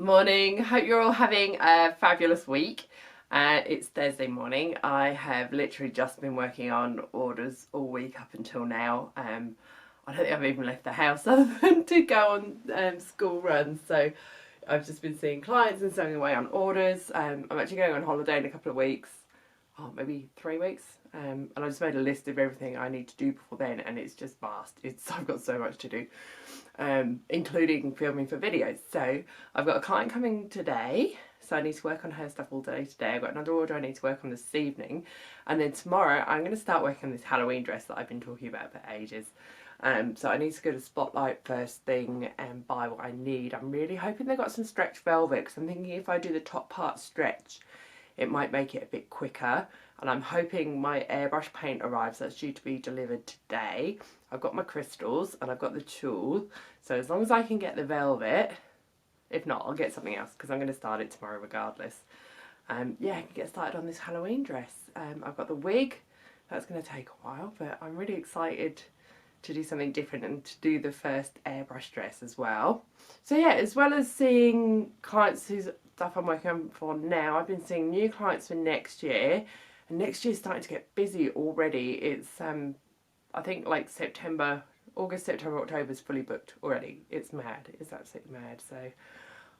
Morning, hope you're all having a fabulous week. It's Thursday morning. I have literally just been working on orders all week up until now. I don't think I've even left the house other than to go on school runs. So I've just been seeing clients and sewing away on orders. I'm actually going on holiday in a couple of weeks, maybe 3 weeks. And I just made a list of everything I need to do before then, and it's just vast. I've got so much to do, including filming for videos. So I've got a client coming today, so I need to work on her stuff all day today. I've got another order I need to work on this evening, and then tomorrow I'm going to start working on this Halloween dress that I've been talking about for ages. So I need to go to Spotlight first thing and buy what I need. I'm really hoping they've got some stretch velvet, because I'm thinking if I do the top part stretch, it might make it a bit quicker. And I'm hoping my airbrush paint arrives. That's due to be delivered today. I've got my crystals and I've got the tulle. So as long as I can get the velvet, if not, I'll get something else because I'm going to start it tomorrow regardless. Yeah, I can get started on this Halloween dress. I've got the wig. That's going to take a while, but I'm really excited to do something different and to do the first airbrush dress as well. So yeah, as well as seeing clients whose stuff I'm working on for now, I've been seeing new clients for next year. And next year's starting to get busy already. It's I think like August, September, October is fully booked already. It's mad. It's absolutely mad. So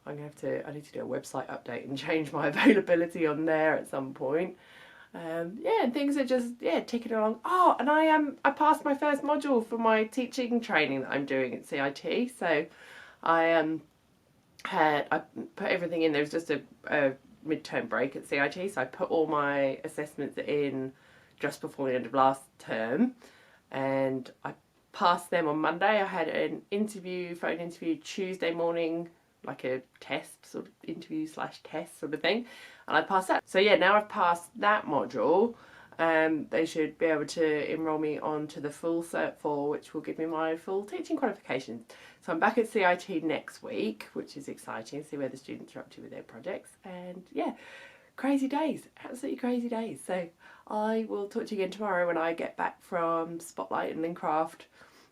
I need to do a website update and change my availability on there at some point. Yeah, and things are just ticking along. Oh, and I passed my first module for my teaching training that I'm doing at CIT. So I put everything in. There was just a midterm break at CIT, so I put all my assessments in just before the end of last term, and I passed them on Monday. I had an phone interview Tuesday morning, like a test, sort of interview / test sort of thing, and I passed that. So yeah, now I've passed that module. They should be able to enrol me onto the full Cert 4, which will give me my full teaching qualifications. So I'm back at CIT next week, which is exciting, see where the students are up to with their projects. And yeah, crazy days, absolutely crazy days. So I will talk to you again tomorrow when I get back from Spotlight and Lincraft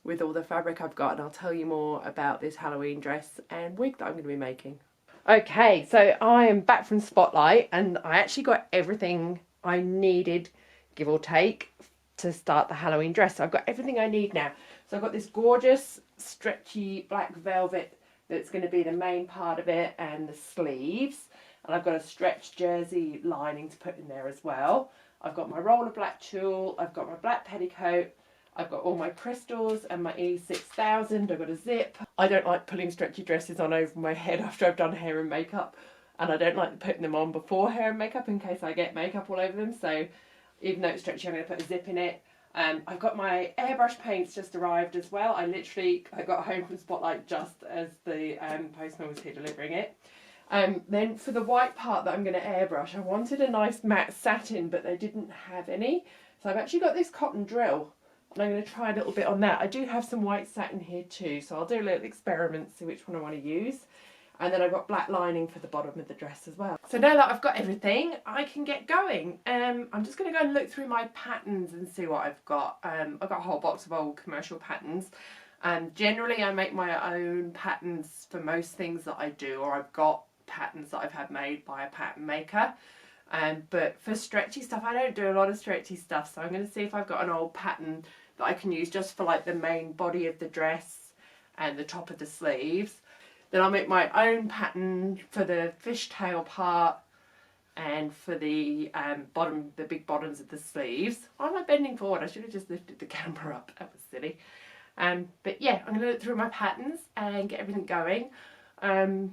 with all the fabric I've got, and I'll tell you more about this Halloween dress and wig that I'm going to be making. Okay, so I am back from Spotlight, and I actually got everything I needed, give or take, to start the Halloween dress. So I've got everything I need now. So I've got this gorgeous stretchy black velvet that's going to be the main part of it, and the sleeves, and I've got a stretch jersey lining to put in there as well. I've got my roll of black tulle, I've got my black petticoat, I've got all my crystals and my E6000. I've got a zip. I don't like pulling stretchy dresses on over my head after I've done hair and makeup, and I don't like putting them on before hair and makeup in case I get makeup all over them. So even though it's stretchy, I'm going to put a zip in it. I've got my airbrush paints just arrived as well. I got home from Spotlight just as the postman was here delivering it. Then for the white part that I'm going to airbrush, I wanted a nice matte satin, but they didn't have any. So I've actually got this cotton drill, and I'm going to try a little bit on that. I do have some white satin here too, so I'll do a little experiment, see which one I want to use. And then I've got black lining for the bottom of the dress as well. So now that I've got everything, I can get going. I'm just going to go and look through my patterns and see what I've got. I've got a whole box of old commercial patterns. Generally, I make my own patterns for most things that I do, or I've got patterns that I've had made by a pattern maker. But for stretchy stuff, I don't do a lot of stretchy stuff. So I'm going to see if I've got an old pattern that I can use just for like the main body of the dress and the top of the sleeves. Then I'll make my own pattern for the fishtail part and for the the big bottoms of the sleeves. Why am I bending forward? I should have just lifted the camera up. That was silly. But yeah, I'm going to look through my patterns and get everything going. I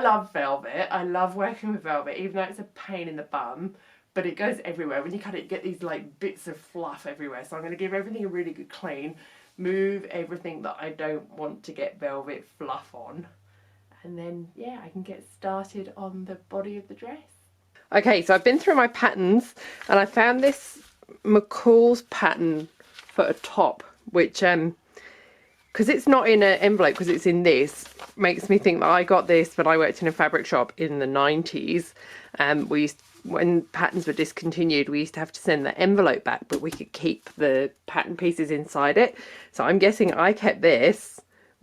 love velvet. I love working with velvet, even though it's a pain in the bum. But it goes everywhere. When you cut it, you get these like bits of fluff everywhere. So I'm going to give everything a really good clean. Move everything that I don't want to get velvet fluff on, and then yeah, I can get started on the body of the dress. Okay, so I've been through my patterns and I found this McCall's pattern for a top, which because it's not in an envelope, because it's in this, makes me think that I got this when I worked in a fabric shop in the 90s. When patterns were discontinued, we used to have to send the envelope back, but we could keep the pattern pieces inside it. So I'm guessing I kept this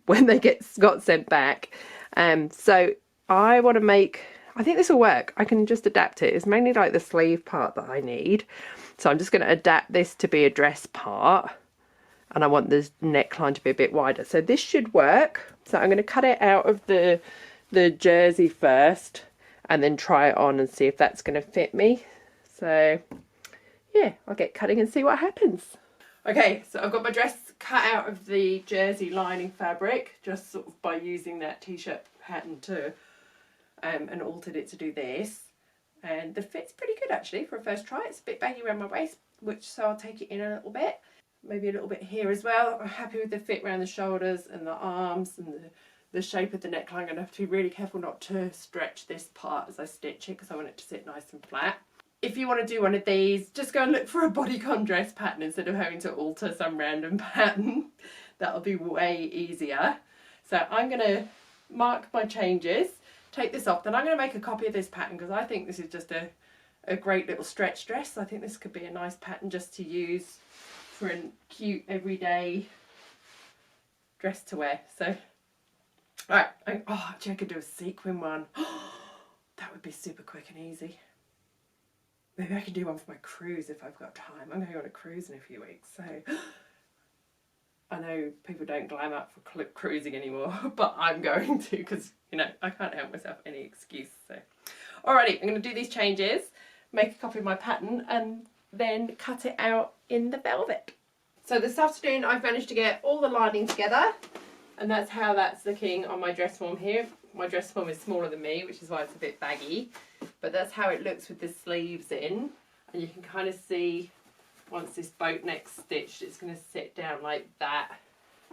when they got sent back. So I want to make, I think this will work. I can just adapt it. It's mainly like the sleeve part that I need. So I'm just going to adapt this to be a dress part. And I want the neckline to be a bit wider. So this should work. So I'm going to cut it out of the jersey first and then try it on and see if that's going to fit me. So yeah, I'll get cutting and see what happens. Okay, so I've got my dress cut out of the jersey lining fabric, just sort of by using that t-shirt pattern to and altered it to do this. And the fit's pretty good actually for a first try. It's a bit baggy around my waist, so I'll take it in a little bit. Maybe a little bit here as well. I'm happy with the fit around the shoulders and the arms and the shape of the neckline. I'm going to have to be really careful not to stretch this part as I stitch it because I want it to sit nice and flat. If you want to do one of these, just go and look for a bodycon dress pattern instead of having to alter some random pattern. That'll be way easier. So I'm going to mark my changes, take this off, then I'm going to make a copy of this pattern because I think this is just a great little stretch dress. I think this could be a nice pattern just to use for a cute everyday dress to wear. So, alright, actually I could do a sequin one. That would be super quick and easy. Maybe I could do one for my cruise if I've got time. I'm going on a cruise in a few weeks, so I know people don't glam up for cruising anymore, but I'm going to because, you know, I can't help myself any excuse. So, alrighty, I'm going to do these changes, make a copy of my pattern, and then cut it out in the velvet. So this afternoon I've managed to get all the lining together, and that's how that's looking on my dress form here. My dress form is smaller than me, which is why it's a bit baggy, but that's how it looks with the sleeves in, and you can kind of see once this boat neck's stitched it's going to sit down like that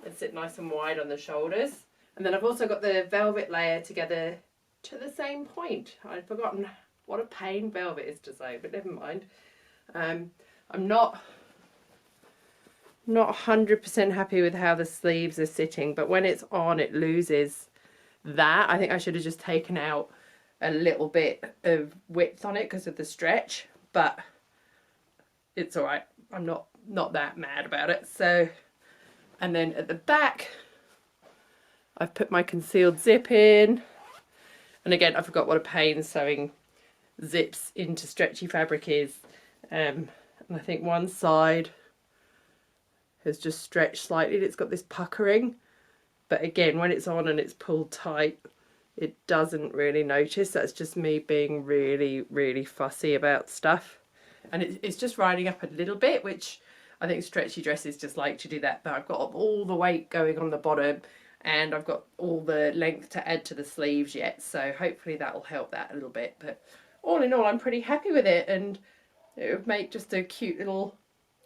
and sit nice and wide on the shoulders. And then I've also got the velvet layer together to the same point. I'd forgotten what a pain velvet is to say, but never mind. I'm not 100% happy with how the sleeves are sitting, but when it's on it loses that. I think I should have just taken out a little bit of width on it because of the stretch, but it's alright. I'm not that mad about it. So, and then at the back I've put my concealed zip in, and again I forgot what a pain sewing zips into stretchy fabric is. And I think one side has just stretched slightly. It's got this puckering, but again when it's on and it's pulled tight it doesn't really notice. That's just me being really fussy about stuff, and it's just riding up a little bit, which I think stretchy dresses just like to do that. But I've got all the weight going on the bottom and I've got all the length to add to the sleeves yet, so hopefully that will help that a little bit. But all in all I'm pretty happy with it, and it would make just a cute little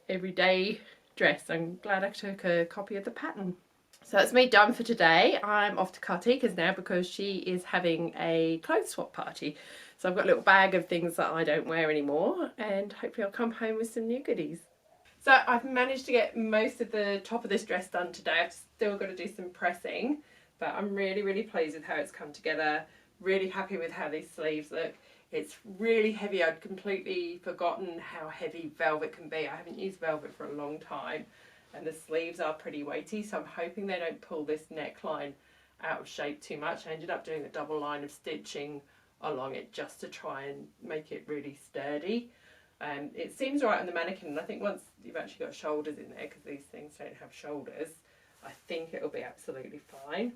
everyday dress. I'm glad I took a copy of the pattern. So that's me done for today. I'm off to Kartika's now because she is having a clothes swap party. So I've got a little bag of things that I don't wear anymore, and hopefully I'll come home with some new goodies. So I've managed to get most of the top of this dress done today. I've still got to do some pressing, but I'm really pleased with how it's come together. Really happy with how these sleeves look. It's really heavy. I'd completely forgotten how heavy velvet can be. I haven't used velvet for a long time, and the sleeves are pretty weighty, so I'm hoping they don't pull this neckline out of shape too much. I ended up doing a double line of stitching along it just to try and make it really sturdy. It seems right on the mannequin, and I think once you've actually got shoulders in there, because these things don't have shoulders, I think it'll be absolutely fine.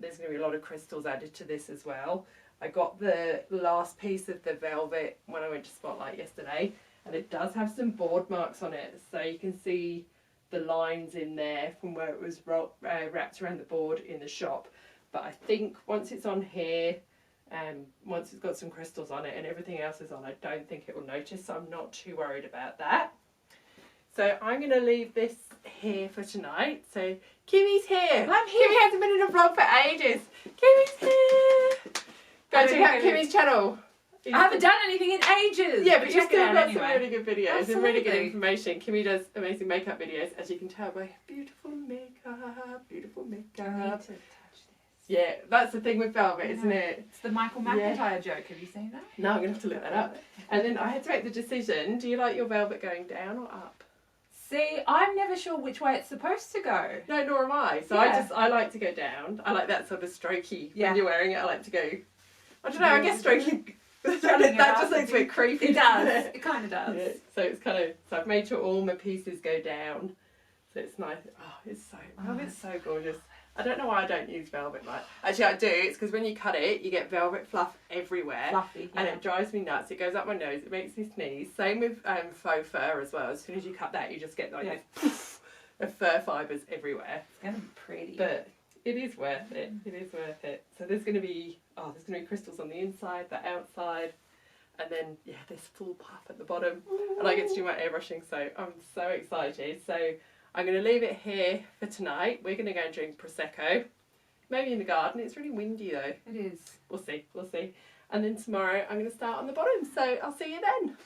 There's going to be a lot of crystals added to this as well. I got the last piece of the velvet when I went to Spotlight yesterday, and it does have some board marks on it, so you can see the lines in there from where it was wrapped around the board in the shop. But I think once it's on here, once it's got some crystals on it and everything else is on, I don't think it will notice, so I'm not too worried about that. So I'm going to leave this here for tonight. So Kimmy's here. I'm here. Kimmy hasn't been in a vlog for ages. Kimmy's here. Go check out Kimmy's channel. I haven't done anything in ages. Yeah, but you've still got some anyway. really good videos. Absolutely. And really good information. Kimmy does amazing makeup videos, as you can tell by beautiful makeup, beautiful makeup. I need to touch this. Yeah, that's the thing with velvet, isn't it? It's the Michael McIntyre joke. Have you seen that? No, I'm going to have to look that up. And then I had to make the decision, do you like your velvet going down or up? See, I'm never sure which way it's supposed to go. No, nor am I. So I like to go down. I like that sort of strokey when you're wearing it. I like to go. I don't know. I guess strokey. that just looks a bit creepy. It does. It kind of does. Yeah. So it's kind of. So I've made sure all my pieces go down. So it's nice. Oh, it's so gorgeous. I don't know why I don't use velvet like. Actually, I do. It's because when you cut it, you get velvet fluff everywhere. Fluffy. Yeah. And it drives me nuts. It goes up my nose. It makes me sneeze. Same with faux fur as well. As soon as you cut that, you just get like this poof of fur fibres everywhere. It's gonna be pretty. But it is worth it. It is worth it. So there's going to be crystals on the inside, the outside, and then this full puff at the bottom. Ooh. And I get to do my airbrushing. So I'm so excited. So I'm going to leave it here for tonight. We're going to go and drink Prosecco. Maybe in the garden. It's really windy though. It is. We'll see. We'll see. And then tomorrow I'm going to start on the bottom. So I'll see you then.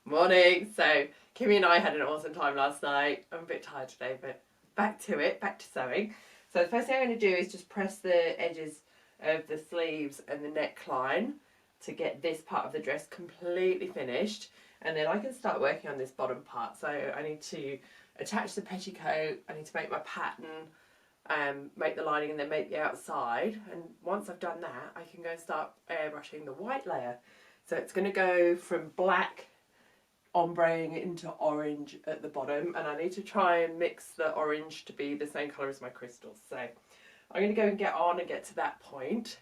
Morning. So Kimmy and I had an awesome time last night. I'm a bit tired today, but back to it. Back to sewing. So the first thing I'm going to do is just press the edges of the sleeves and the neckline to get this part of the dress completely finished. And then I can start working on this bottom part. So I need to attach the petticoat, I need to make my pattern, make the lining and then make the outside. And once I've done that, I can go and start airbrushing the white layer. So it's going to go from black ombreing into orange at the bottom, and I need to try and mix the orange to be the same colour as my crystals. So I'm going to go and get on and get to that point,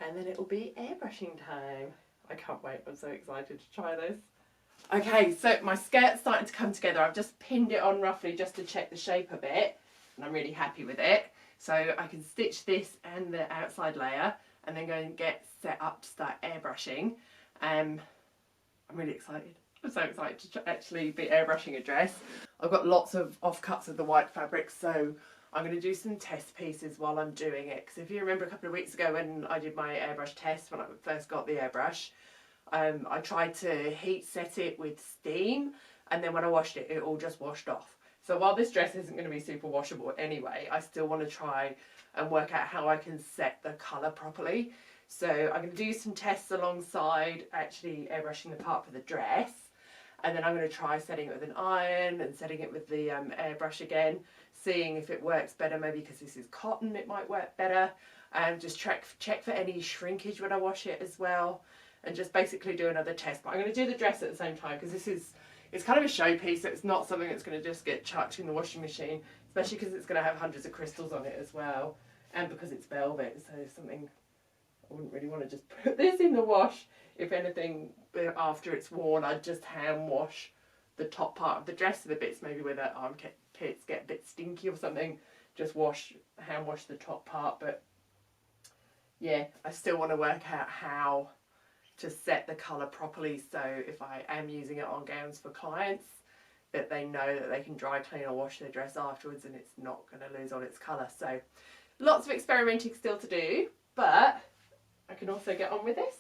and then it will be airbrushing time. I can't wait, I'm so excited to try this. Okay, so my skirt's starting to come together. I've just pinned it on roughly just to check the shape a bit, and I'm really happy with it. So I can stitch this and the outside layer and then go and get set up to start airbrushing. I'm really excited. I'm so excited to actually be airbrushing a dress. I've got lots of offcuts of the white fabric, so I'm going to do some test pieces while I'm doing it. Because if you remember a couple of weeks ago when I did my airbrush test, when I first got the airbrush, I tried to heat set it with steam, and then when I washed it, it all just washed off. So while this dress isn't going to be super washable anyway, I still want to try and work out how I can set the colour properly. So I'm going to do some tests alongside actually airbrushing the part for the dress, and then I'm going to try setting it with an iron and setting it with the airbrush again, seeing if it works better. Maybe because this is cotton, it might work better, and just check for any shrinkage when I wash it as well. And just basically do another test. But I'm going to do the dress at the same time because it's kind of a showpiece. So it's not something that's going to just get chucked in the washing machine, especially because it's going to have hundreds of crystals on it as well, and because it's velvet. So it's something I wouldn't really want to just put this in the wash. If anything, after it's worn, I'd just hand wash the top part of the dress, so the bits maybe where the armpits get a bit stinky or something. Just hand wash the top part. But yeah, I still want to work out how to set the colour properly, so if I am using it on gowns for clients, that they know that they can dry clean or wash their dress afterwards and it's not going to lose all its colour. So lots of experimenting still to do, but I can also get on with this.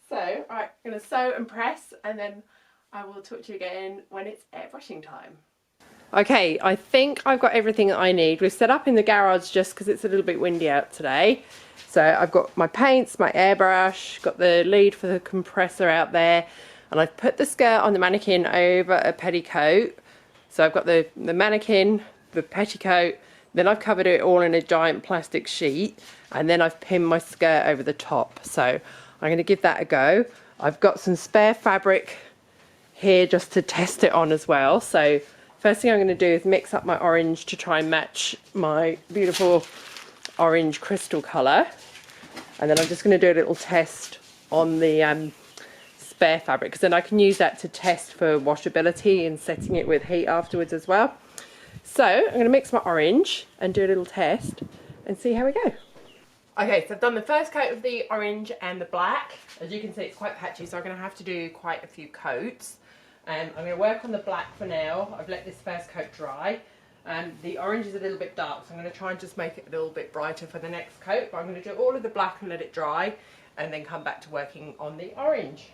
So alright, I'm going to sew and press, and then I will talk to you again when it's airbrushing time. Okay, I think I've got everything that I need. We've set up in the garage just because it's a little bit windy out today. So I've got my paints, my airbrush, got the lead for the compressor out there, and I've put the skirt on the mannequin over a petticoat. So I've got the mannequin, the petticoat, then I've covered it all in a giant plastic sheet, and then I've pinned my skirt over the top. So I'm going to give that a go. I've got some spare fabric here just to test it on as well. So first thing I'm going to do is mix up my orange to try and match my beautiful orange crystal colour, and then I'm just going to do a little test on the spare fabric, because then I can use that to test for washability and setting it with heat afterwards as well. So I'm going to mix my orange and do a little test and see how we go. Okay, so I've done the first coat of the orange and the black. As you can see, it's quite patchy, so I'm going to have to do quite a few coats. I'm going to work on the black for now. I've let this first coat dry. The orange is a little bit dark, so I'm going to try and just make it a little bit brighter for the next coat. But I'm going to do all of the black and let it dry, and then come back to working on the orange.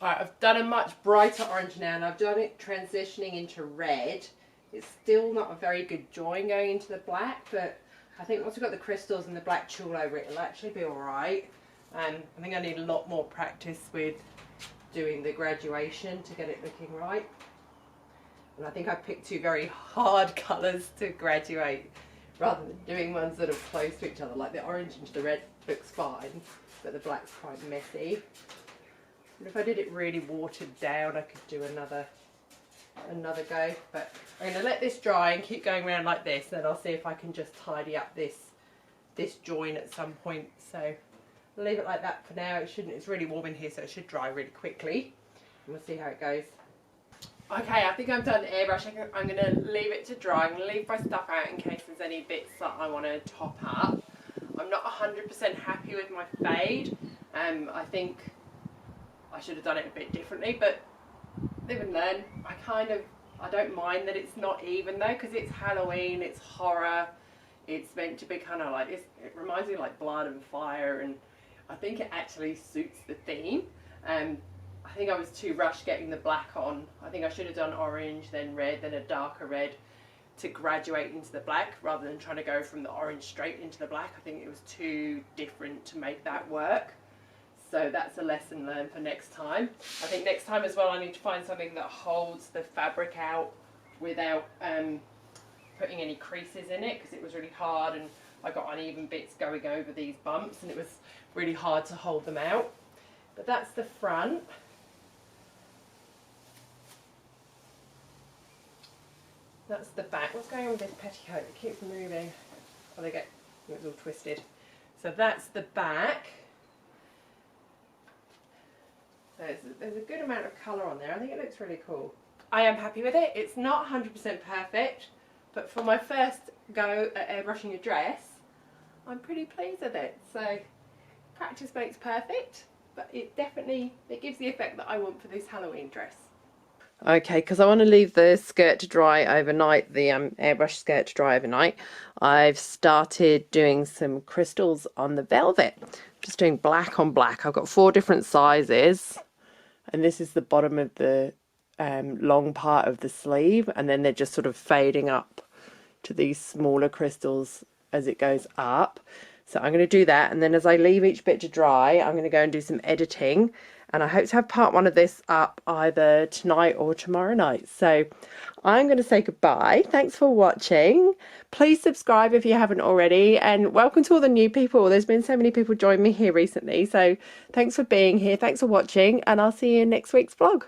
Alright, I've done a much brighter orange now, and I've done it transitioning into red. It's still not a very good join going into the black, but I think once we've got the crystals and the black tulle over it, it'll actually be alright. I think I need a lot more practice with doing the graduation to get it looking right. And I think I picked two very hard colours to graduate rather than doing ones that are close to each other. Like the orange into the red looks fine, but the black's quite messy. And if I did it really watered down, I could do another go. But I'm going to let this dry and keep going around like this, and I'll see if I can just tidy up this join at some point. So I'll leave it like that for now. It's really warm in here, so it should dry really quickly. And we'll see how it goes. Okay, I think I'm done airbrushing. I'm going to leave it to dry. I'm going to leave my stuff out in case there's any bits that I want to top up. I'm not 100% happy with my fade. I think I should have done it a bit differently, but live and learn. I don't mind that it's not even though, because it's Halloween, it's horror, it's meant to be kind of like, it reminds me of like blood and fire, and I think it actually suits the theme. I think I was too rushed getting the black on. I think I should have done orange, then red, then a darker red to graduate into the black rather than trying to go from the orange straight into the black. I think it was too different to make that work. So that's a lesson learned for next time. I think next time as well I need to find something that holds the fabric out without putting any creases in it, because it was really hard and I got uneven bits going over these bumps and it was really hard to hold them out. But that's the front. That's the back. What's going on with this petticoat? It keeps moving. Oh, there you go. It was all twisted. So that's the back. So there's a good amount of colour on there. I think it looks really cool. I am happy with it. It's not 100% perfect, but for my first go at airbrushing a dress, I'm pretty pleased with it. So practice makes perfect, but it gives the effect that I want for this Halloween dress. Okay, because I want to leave the skirt to dry overnight, the airbrush skirt to dry overnight, I've started doing some crystals on the velvet. Just doing black on black. I've got 4 different sizes, and this is the bottom of the long part of the sleeve, and then they're just sort of fading up to these smaller crystals as it goes up. So I'm going to do that, and then as I leave each bit to dry, I'm going to go and do some editing, and I hope to have part 1 of this up either tonight or tomorrow night. So I'm going to say goodbye. Thanks for watching. Please subscribe if you haven't already, and welcome to all the new people. There's been so many people join me here recently, so thanks for being here. Thanks for watching, and I'll see you in next week's vlog.